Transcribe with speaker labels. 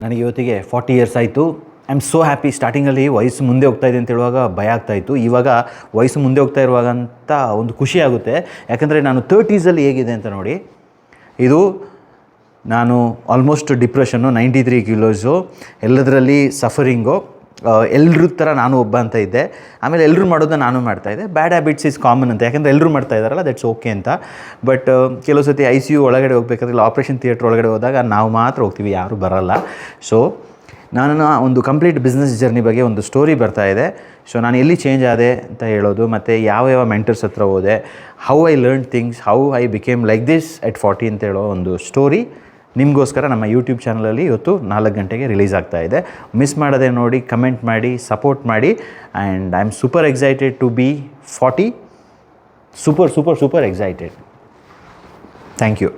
Speaker 1: ನನಗೆ ಇವತ್ತಿಗೆ 40 ಇಯರ್ಸ್ ಆಯಿತು. I am so happy. ಸ್ಟಾರ್ಟಿಂಗಲ್ಲಿ ವಯಸ್ಸು ಮುಂದೆ ಹೋಗ್ತಾಯಿದೆ ಅಂತ ಹೇಳುವಾಗ ಭಯ ಆಗ್ತಾಯಿತ್ತು. ಇವಾಗ ವಯಸ್ಸು ಮುಂದೆ ಹೋಗ್ತಾ ಇರುವಾಗ ಅಂತ ಒಂದು ಖುಷಿ ಆಗುತ್ತೆ. ಯಾಕಂದರೆ ನಾನು 30ಸಲ್ಲಿ ಹೇಗಿದೆ ಅಂತ ನೋಡಿ. ಇದು ನಾನು ಆಲ್ಮೋಸ್ಟ್ ಡಿಪ್ರೆಷನ್ನು, 93 ಕಿಲೋಸು, ಎಲ್ಲದರಲ್ಲಿ ಸಫರಿಂಗು, ಎಲ್ಲರ ಥರ ನಾನು ಒಬ್ಬ ಅಂತ ಇದ್ದೆ. ಆಮೇಲೆ ಎಲ್ಲರೂ ಮಾಡೋದನ್ನ ನಾನು ಮಾಡ್ತಾಯಿದ್ದೆ. ಬ್ಯಾಡ್ ಹ್ಯಾಬಿಟ್ಸ್ ಈಸ್ ಕಾಮನ್ ಅಂತ, ಯಾಕಂದರೆ ಎಲ್ಲರೂ ಮಾಡ್ತಾ ಇದ್ದಾರಲ್ಲ, ದಟ್ಸ್ ಓಕೆ ಅಂತ. ಬಟ್ ಕೆಲವು ಸತಿ ICU ಒಳಗಡೆ ಹೋಗ್ಬೇಕಾದ್ರೆ, ಇಲ್ಲ ಆಪ್ರೇಷನ್ ಥಿಯೇಟ್ರ್ ಒಳಗಡೆ ಹೋದಾಗ ನಾವು ಮಾತ್ರ ಹೋಗ್ತೀವಿ, ಯಾರೂ ಬರೋಲ್ಲ. ಸೊ ನನ್ನ ಒಂದು ಕಂಪ್ಲೀಟ್ ಬಿಸ್ನೆಸ್ ಜರ್ನಿ ಬಗ್ಗೆ ಒಂದು ಸ್ಟೋರಿ ಬರ್ತಾ ಇದೆ. ಸೊ ನಾನು ಎಲ್ಲಿ ಚೇಂಜ್ ಆದೆ ಅಂತ ಹೇಳೋದು, ಮತ್ತು ಯಾವ ಮೆಂಟರ್ಸ್ ಹತ್ರ ಹೋದೆ, how I learn things, how I became like this at 40 ಅಂತ ಹೇಳೋ ಒಂದು ಸ್ಟೋರಿ ನಿಮಗೋಸ್ಕರ ನಮ್ಮ ಯೂಟ್ಯೂಬ್ ಚಾನಲಲ್ಲಿ ಇವತ್ತು 4 ಗಂಟೆಗೆ ರಿಲೀಸ್ ಆಗ್ತಾ ಇದೆ. ಮಿಸ್ ಮಾಡದೆ ನೋಡಿ, ಕಮೆಂಟ್ ಮಾಡಿ, ಸಪೋರ್ಟ್ ಮಾಡಿ. And I am super excited to be 40. Super excited. Thank you.